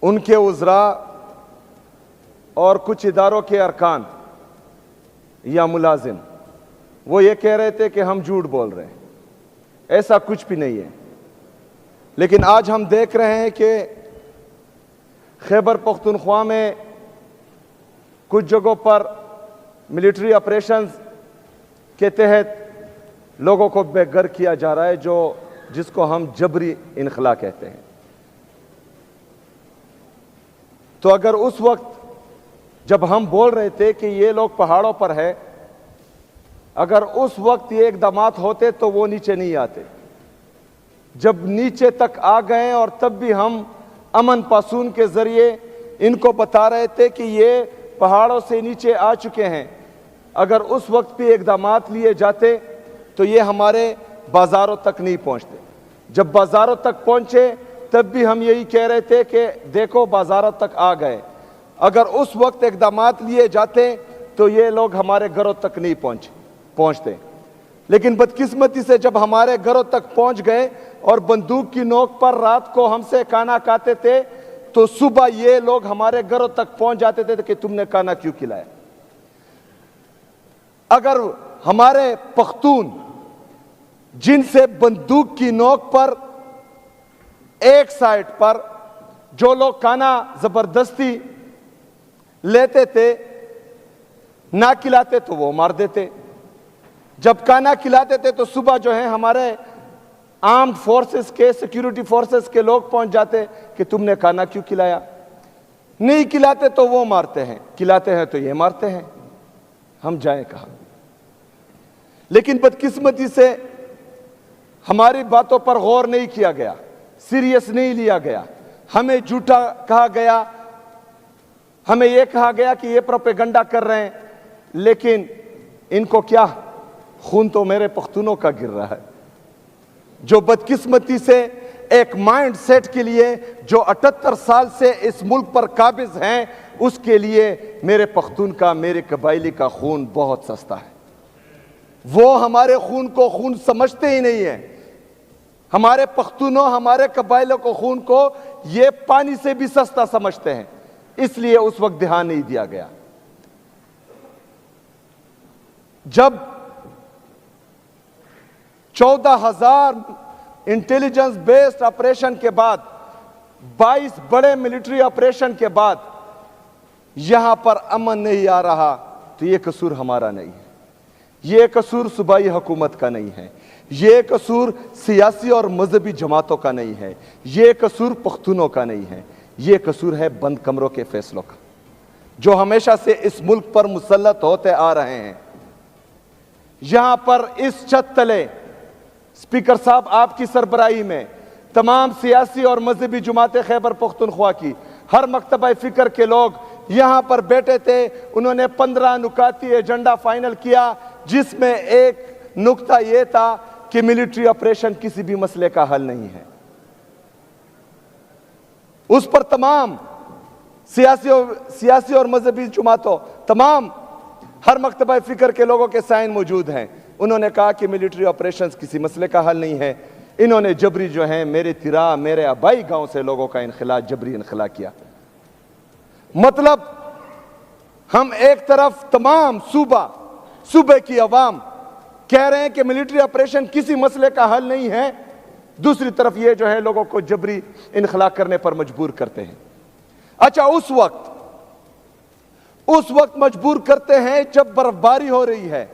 उनके उज़रा और कुछ इदारों के अरकान या मुलाजिम वो ये कह रहे थे कि हम झूठ बोल रहे हैं। ऐसा कुछ भी नहीं है। लेकिन आज हम देख रहे हैं कि खैबर पख्तूनख्वा में कुछ जगहों पर मिलिट्री ऑपरेशंस के तहत लोगों को बेघर किया जा रहा है, जिसको हम जबरी इनखला कहते हैं। तो अगर उस वक्त जब हम बोल रहे थे कि ये लोग पहाड़ों पर है, अगर उस वक्त ये इक़दामात होते तो वो नीचे नहीं आते। जब नीचे तक आ गए और तब भी हम अमन पासून के जरिए इनको बता रहे थे कि ये पहाड़ों से नीचे आ चुके हैं। अगर उस वक्त भी इक़दामात लिए जाते तो ये हमारे बाज़ारों तक नहीं पहुंचते। जब बाज़ारों तक पहुंचे तब भी हम यही कह रहे थे कि देखो बाज़ारों तक आ गए। अगर उस वक्त इक़दामात लिए जाते तो ये लोग हमारे घरों तक नहीं पहुंचते। लेकिन बदकिस्मती से जब हमारे घरों तक पहुंच गए और बंदूक की नोक पर रात को हमसे खाना खाते थे, तो सुबह ये लोग हमारे घरों तक पहुंच जाते थे कि तुमने खाना क्यों खिलाया। अगर हमारे पख्तून जिनसे बंदूक की नोक पर एक साइड पर जो लोग खाना जबरदस्ती लेते थे, ना खिलाते तो वो मार देते। जब खाना खिलाते थे तो सुबह जो है हमारे आर्म्ड फोर्सेस के, सिक्योरिटी फोर्सेस के लोग पहुंच जाते कि तुमने खाना क्यों खिलाया। नहीं खिलाते तो वो मारते हैं, खिलाते हैं तो ये मारते हैं। हम जाएं कहां। लेकिन बदकिस्मती से हमारी बातों पर गौर नहीं किया गया, सीरियस नहीं लिया गया। हमें झूठा कहा गया, हमें यह कहा गया कि ये प्रोपेगेंडा कर रहे हैं। लेकिन इनको क्या, खून तो मेरे पख्तूनों का गिर रहा है, जो बदकिस्मती से एक माइंड सेट के लिए जो 78 साल से इस मुल्क पर काबिज हैं, उसके लिए मेरे पख्तून का, मेरे कबायली का खून बहुत सस्ता है। वो हमारे खून को खून समझते ही नहीं है। हमारे पख्तूनों, हमारे कबायलों को खून को ये पानी से भी सस्ता समझते हैं। इसलिए उस वक्त ध्यान नहीं दिया गया। जब 14,000 इंटेलिजेंस बेस्ड ऑपरेशन के बाद, 22 बड़े मिलिट्री ऑपरेशन के बाद यहां पर अमन नहीं आ रहा, तो यह कसूर हमारा नहीं है। यह कसूर सूबाई हुकूमत का नहीं है। यह कसूर सियासी और मजहबी जमातों का नहीं है। यह कसूर पख्तूनों का नहीं है। यह कसूर है बंद कमरों के फैसलों का, जो हमेशा से इस मुल्क पर मुसल्लत होते आ रहे हैं। यहां पर इस छत तले स्पीकर साहब आपकी सरबराही में तमाम सियासी और मजहबी जमातें खैबर पख्तूनख्वा की, हर मकतबा फिक्र के लोग यहां पर बैठे थे। उन्होंने 15 नुकाती एजेंडा फाइनल किया, जिसमें एक नुक्ता यह था कि मिलिट्री ऑपरेशन किसी भी मसले का हल नहीं है। उस पर तमाम सियासी और मजहबी जमातों, तमाम हर मकतबा फिक्र के लोगों के साइन मौजूद हैं। उन्होंने कहा कि मिलिट्री ऑपरेशंस किसी मसले का हल नहीं है। इन्होंने जबरी जो है मेरे तिरा, मेरे आबाई गांव से लोगों का इनखला, जबरी इनखला किया। मतलब हम एक तरफ तमाम सूबे की अवाम कह रहे हैं कि मिलिट्री ऑपरेशन किसी मसले का हल नहीं है, दूसरी तरफ ये जो है लोगों को जबरी इनखला करने पर मजबूर करते हैं। अच्छा, उस वक्त मजबूर करते हैं जब बर्फबारी हो रही है।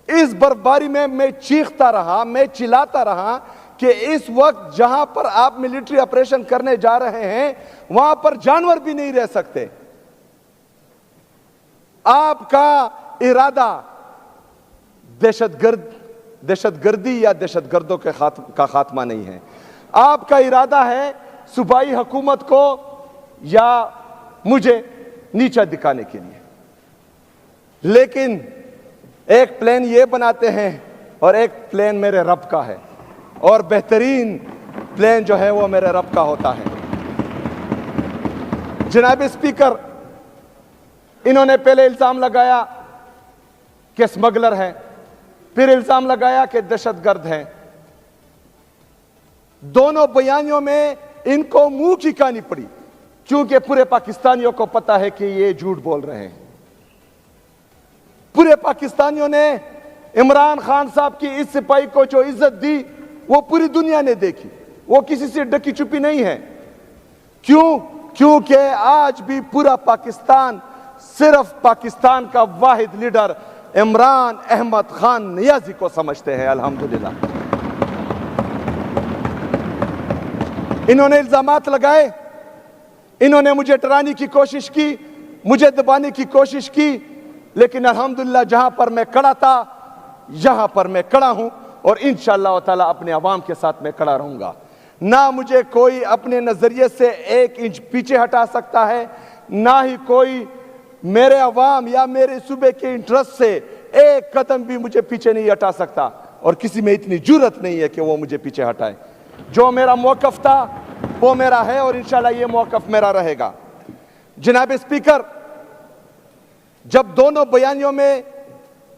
इस बर्फबारी में मैं चीखता रहा, मैं चिल्लाता रहा कि इस वक्त जहां पर आप मिलिट्री ऑपरेशन करने जा रहे हैं, वहां पर जानवर भी नहीं रह सकते। आपका इरादा दहशतगर्दी या दहशतगर्दों का खात्मा नहीं है। आपका इरादा है सूबाई हुकूमत को या मुझे नीचा दिखाने के लिए। लेकिन एक प्लान ये बनाते हैं और एक प्लान मेरे रब का है, और बेहतरीन प्लान जो है वो मेरे रब का होता है। जनाब स्पीकर, इन्होंने पहले इल्जाम लगाया कि स्मगलर हैं, फिर इल्जाम लगाया कि दहशतगर्द हैं। दोनों बयानियों में इनको मुंह की कहानी पड़ी। क्योंकि पूरे पाकिस्तानियों को पता है कि ये झूठ बोल रहे हैं। पूरे पाकिस्तानियों ने इमरान खान साहब की इस सिपाही को जो इज्जत दी वो पूरी दुनिया ने देखी, वो किसी से ढकी छुपी नहीं है। क्यों? क्योंकि आज भी पूरा पाकिस्तान सिर्फ पाकिस्तान का वाहिद लीडर इमरान अहमद खान नियाजी को समझते हैं। अल्हम्दुलिल्लाह। इन्होंने इल्जामात लगाए, इन्होंने मुझे डराने की कोशिश की, मुझे दबाने की कोशिश की, लेकिन अल्हम्दुलिल्लाह जहां पर मैं खड़ा था यहां पर मैं खड़ा हूं और इंशाअल्लाह ताला अपने अवाम के साथ मैं खड़ा रहूंगा। ना मुझे कोई अपने नजरिए से 1 इंच पीछे हटा सकता है, ना ही कोई मेरे अवाम या मेरे सूबे के इंटरेस्ट से 1 कदम भी मुझे पीछे नहीं हटा सकता और किसी में इतनी जुर्रत नहीं है कि वो मुझे पीछे हटाए। जो मेरा मौकफ था वो मेरा है और इंशाअल्लाह ये मौकफ मेरा रहेगा। जनाब स्पीकर, जब दोनों बयानियों में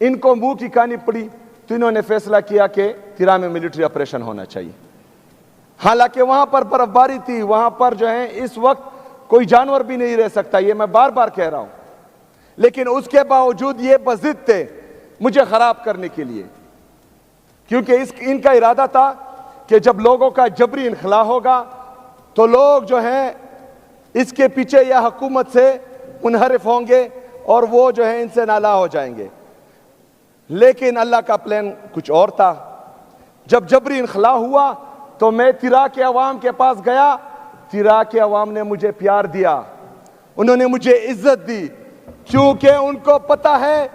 इनको मुंह की कहानी पड़ी तो इन्होंने फैसला किया कि तिरा में मिलिट्री ऑपरेशन होना चाहिए। हालांकि वहां पर बर्फबारी थी, वहां पर जो है इस वक्त कोई जानवर भी नहीं रह सकता, ये मैं बार बार कह रहा हूं, लेकिन उसके बावजूद ये बजिद थे मुझे खराब करने के लिए, क्योंकि इनका इरादा था कि जब लोगों का जबरी इनखला होगा तो लोग जो हैं इसके पीछे या हुकूमत से मुनहरिफ होंगे और वो जो है इनसे नाला हो जाएंगे। लेकिन अल्लाह का प्लान कुछ और था। जब जबरी इनखला हुआ तो मैं तिरा के अवाम के पास गया, तिरा के अवाम ने मुझे प्यार दिया, उन्होंने मुझे इज्जत दी, क्योंकि उनको पता है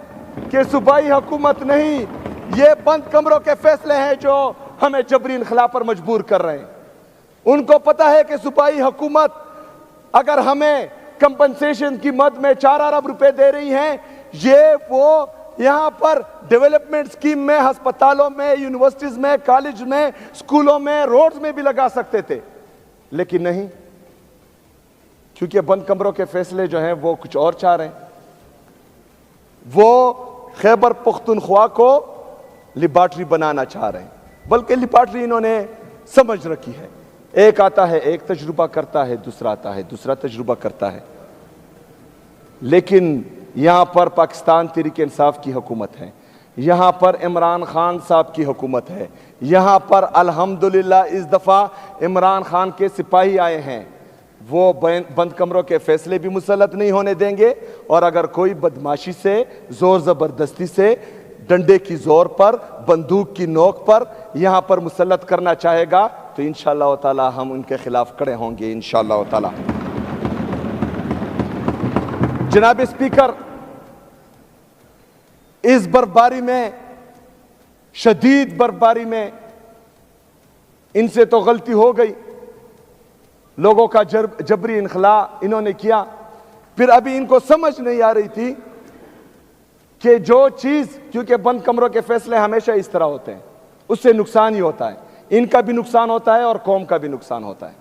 कि सूबाई हुकूमत नहीं, ये बंद कमरों के फैसले हैं जो हमें जबरी इनखला पर मजबूर कर रहे हैं। उनको पता है कि सूबाई हुकूमत अगर हमें कंपनसेशन की मद में 4 अरब रुपए दे रही है, ये वो यहां पर डेवलपमेंट स्कीम में, अस्पतालों में, यूनिवर्सिटीज में, कॉलेज में, स्कूलों में, रोड्स में भी लगा सकते थे, लेकिन नहीं, क्योंकि बंद कमरों के फैसले जो हैं वो कुछ और चाह रहे हैं। वो खैबर पख्तूनख्वा को लिबार्ट्री बनाना चाह रहे हैं, बल्कि लिबार्ट्री इन्होंने समझ रखी है। एक आता है, एक तजुर्बा करता है, दूसरा आता है, दूसरा तजुर्बा करता है। लेकिन यहां पर पाकिस्तान तहरीक इंसाफ की हुकूमत है, यहां पर इमरान खान साहब की हुकूमत है, यहां पर अल्हम्दुलिल्लाह इस दफा इमरान खान के सिपाही आए हैं, वो बंद कमरों के फैसले भी मुसल्लत नहीं होने देंगे और अगर कोई बदमाशी से, जोर जबरदस्ती से, डंडे की जोर पर, बंदूक की नोक पर यहां पर मुसल्लत करना चाहेगा तो इंशाअल्लाह ताला हम उनके खिलाफ खड़े होंगे इंशाअल्लाह ताला। जनाब स्पीकर, इस बर्फबारी में, शदीद बर्फबारी में इनसे तो गलती हो गई, लोगों का जबरी इनखला इन्होंने किया। फिर अभी इनको समझ नहीं आ रही थी कि जो चीज, क्योंकि बंद कमरों के फैसले हमेशा इस तरह होते हैं, उससे नुकसान ही होता है, इनका भी नुकसान होता है और कौम का भी नुकसान होता है।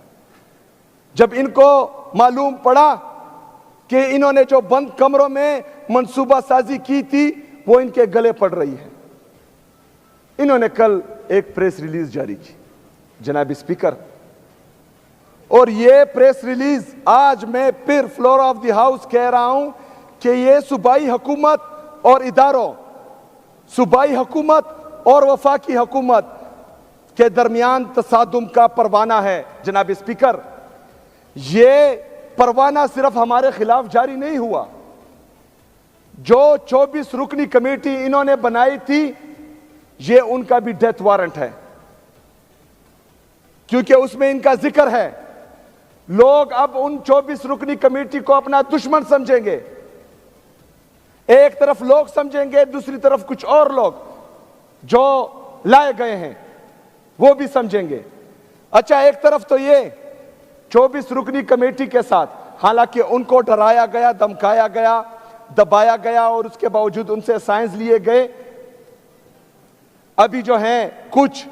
जब इनको मालूम पड़ा कि इन्होंने जो बंद कमरों में मंसूबा साजी की थी वो इनके गले पड़ रही है, इन्होंने कल एक प्रेस रिलीज जारी की जनाब स्पीकर, और ये प्रेस रिलीज आज मैं फिर फ्लोर ऑफ द हाउस कह रहा हूं कि ये सूबाई हुकूमत और इदारों, सूबाई हुकूमत और वफाकी हुकूमत के दरमियान तसादुम का परवाना है। जनाब स्पीकर, ये परवाना सिर्फ हमारे खिलाफ जारी नहीं हुआ, जो 24 रुकनी कमेटी इन्होंने बनाई थी ये उनका भी डेथ वारंट है, क्योंकि उसमें इनका जिक्र है। लोग अब उन 24 रुकनी कमेटी को अपना दुश्मन समझेंगे, एक तरफ लोग समझेंगे, दूसरी तरफ कुछ और लोग जो लाए गए हैं वो भी समझेंगे। अच्छा, एक तरफ तो ये 24 रुकनी कमेटी के साथ, हालांकि उनको डराया गया, धमकाया गया, दबाया गया और उसके बावजूद उनसे साइंस लिए गए। अभी जो हैं कुछ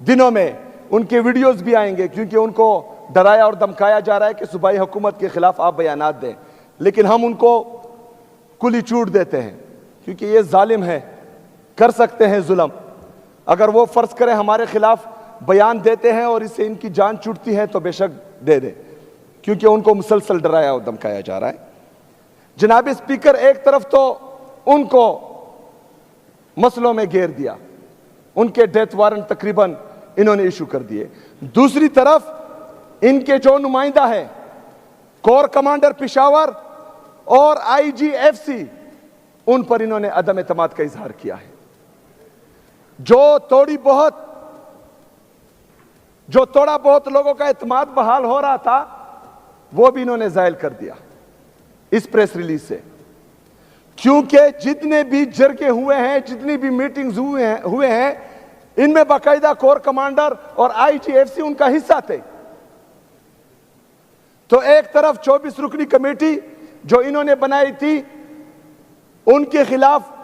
दिनों में उनके वीडियोस भी आएंगे, क्योंकि उनको डराया और धमकाया जा रहा है कि सूबाई हुकूमत के खिलाफ आप बयानात दें, लेकिन हम उनको कुली छूट देते हैं, क्योंकि ये जालिम है, कर सकते हैं जुल्म। अगर वो फर्ज करें हमारे खिलाफ बयान देते हैं और इससे इनकी जान छूटती है तो बेशक दे दे, क्योंकि उनको मुसलसल डराया और धमकाया जा रहा है। जनाब स्पीकर, एक तरफ तो उनको मसलों में घेर दिया, उनके डेथ वारंट तकरीबन इन्होंने इशू कर दिए, दूसरी तरफ इनके जो नुमाइंदा है कोर कमांडर पिशावर और आईजीएफसी, उन पर इन्होंने अदम एतमाद का इजहार किया है। जो थोड़ा बहुत लोगों का एतमाद बहाल हो रहा था, वो भी इन्होंने जायल कर दिया इस प्रेस रिलीज से, क्योंकि जितने भी जरगे हुए हैं, जितनी भी मीटिंग्स हुए हैं, इनमें बाकायदा कोर कमांडर और आईजीएफसी उनका हिस्सा थे। तो एक तरफ 24 रुकनी कमेटी जो इन्होंने बनाई थी, उनके खिलाफ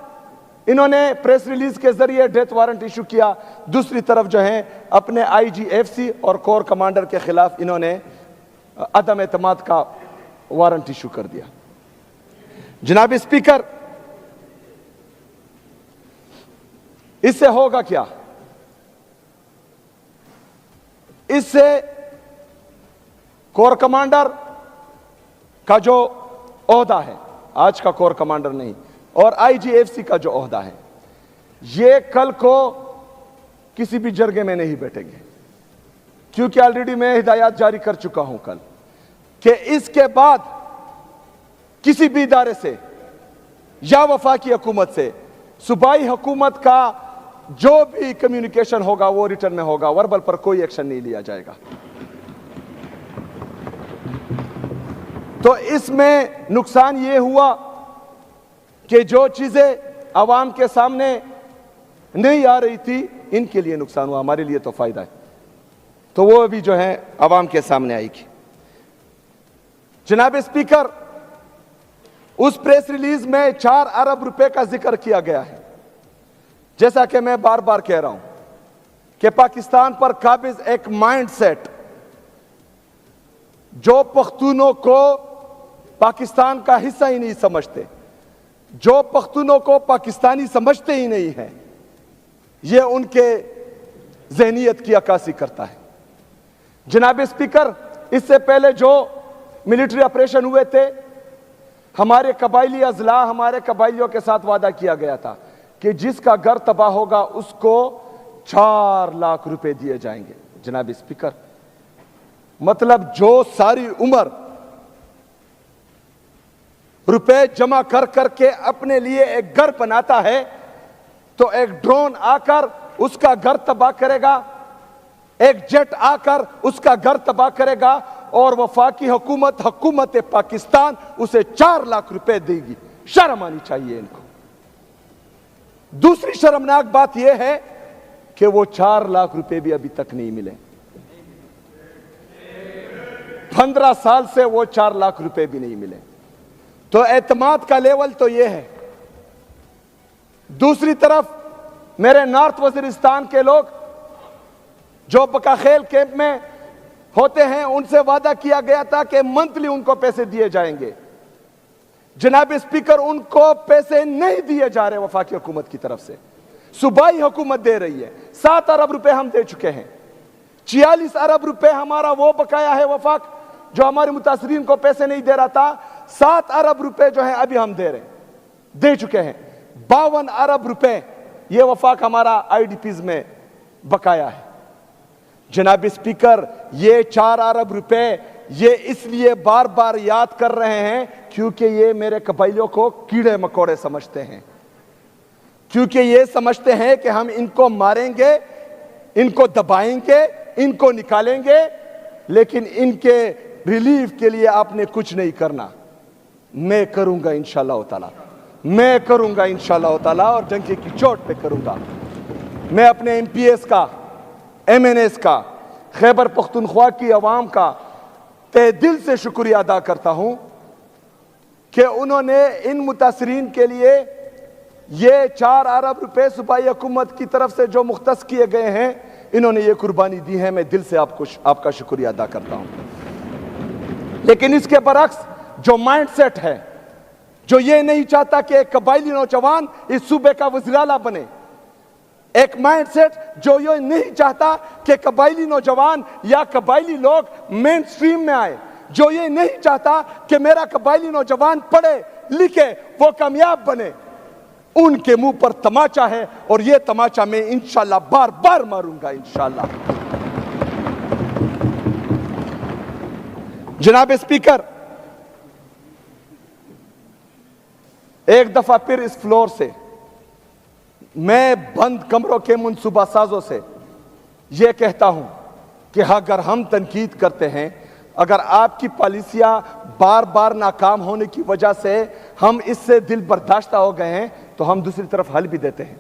इन्होंने प्रेस रिलीज के जरिए डेथ वारंट इशू किया, दूसरी तरफ जो है अपने आईजीएफसी और कोर कमांडर के खिलाफ इन्होंने अदम एतमाद का वारंट इशू कर दिया। जनाब स्पीकर, इससे होगा क्या? इससे कोर कमांडर का जो ओहदा है, आज का कोर कमांडर नहीं, और आईजीएफसी का जो ओहदा है, ये कल को किसी भी जरगे में नहीं बैठेंगे, क्योंकि ऑलरेडी मैं हिदायत जारी कर चुका हूं कल कि इसके बाद किसी भी इदारे से या वफाकी हुकूमत से सूबाई हुकूमत का जो भी कम्युनिकेशन होगा वो रिटर्न में होगा, वर्बल पर कोई एक्शन नहीं लिया जाएगा। तो इसमें नुकसान ये हुआ कि जो चीजें आवाम के सामने नहीं आ रही थी, इनके लिए नुकसान हुआ, हमारे लिए तो फायदा है, तो वो अभी जो है आवाम के सामने आएगी। जनाब स्पीकर, उस प्रेस रिलीज में 4 अरब रुपए का जिक्र किया गया है। जैसा कि मैं बार बार कह रहा हूं कि पाकिस्तान पर काबिज एक माइंडसेट, जो पख्तूनों को पाकिस्तान का हिस्सा ही नहीं समझते, जो पख्तूनों को पाकिस्तानी समझते ही नहीं है, यह उनके ज़हनियत की अक्कासी करता है। जनाब स्पीकर, इससे पहले जो मिलिट्री ऑपरेशन हुए थे, हमारे कबायली अजला, हमारे कबायलियों के साथ वादा किया गया था कि जिसका घर तबाह होगा उसको 4 लाख रुपए दिए जाएंगे। जनाब स्पीकर, मतलब जो सारी उम्र रुपए जमा कर करके अपने लिए एक घर बनाता है, तो एक ड्रोन आकर उसका घर तबाह करेगा, एक जेट आकर उसका घर तबाह करेगा, और वफाकी हुकूमत पाकिस्तान उसे 4 लाख रुपए देगी। शर्म आनी चाहिए इनको। दूसरी शर्मनाक बात यह है कि वो 4 लाख रुपए भी अभी तक नहीं मिले। 15 साल से वो 4 लाख रुपए भी नहीं मिले। तो एतमाद का लेवल तो ये है। दूसरी तरफ मेरे नॉर्थ वजीरिस्तान के लोग जो बकाखेल कैंप में होते हैं, उनसे वादा किया गया था कि मंथली उनको पैसे दिए जाएंगे। जनाब स्पीकर, उनको पैसे नहीं दिए जा रहे वफाकी हुकूमत की तरफ से, सूबाई हुकूमत दे रही है। 7 अरब रुपए हम दे चुके हैं। 46 अरब रुपए हमारा वो बकाया है वफाक, जो हमारे मुतासरीन को पैसे नहीं दे रहा था। 7 अरब रुपए जो है अभी हम दे चुके हैं। 52 अरब रुपए ये वफाक हमारा आईडीपीज में बकाया है। जनाब स्पीकर, ये 4 अरब रुपए ये इसलिए बार बार याद कर रहे हैं क्योंकि ये मेरे कबाइलियों को कीड़े मकोड़े समझते हैं, क्योंकि ये समझते हैं कि हम इनको मारेंगे, इनको दबाएंगे, इनको निकालेंगे, लेकिन इनके रिलीफ के लिए आपने कुछ नहीं करना। मैं करूंगा इंशाअल्लाह ताला, मैं करूंगा इंशाअल्लाह ताला, और डंके की चोट पे करूंगा। मैं अपने एमपीएस का, एमएनएस का, खैबर पख्तूनख्वा की अवाम का तहे दिल से शुक्रिया अदा करता हूं कि उन्होंने इन मुतासरीन के लिए ये 4 अरब रुपए सूबाई हुकूमत की तरफ से जो मुख्तस किए गए हैं, इन्होंने ये कुर्बानी दी है। मैं दिल से आपका शुक्रिया अदा करता हूं। लेकिन इसके बरक्स जो माइंडसेट है, जो ये नहीं चाहता कि एक कबायली नौजवान इस सूबे का वज़ीर-ए-आला बने, एक माइंडसेट जो ये नहीं चाहता कि कबायली नौजवान या कबायली लोग मेन स्ट्रीम में आए, जो ये नहीं चाहता कि मेरा कबायली नौजवान पढ़े लिखे वो कामयाब बने, उनके मुंह पर तमाचा है और ये तमाचा मैं इंशाल्लाह बार बार मारूंगा इंशाल्लाह। जनाब स्पीकर, एक दफा फिर इस फ्लोर से मैं बंद कमरों के मुनसूबा साजों से यह कहता हूं कि अगर हम तनकीद करते हैं, अगर आपकी पॉलिसियां बार बार नाकाम होने की वजह से हम इससे दिल बर्दाश्ता हो गए हैं, तो हम दूसरी तरफ हल भी देते हैं।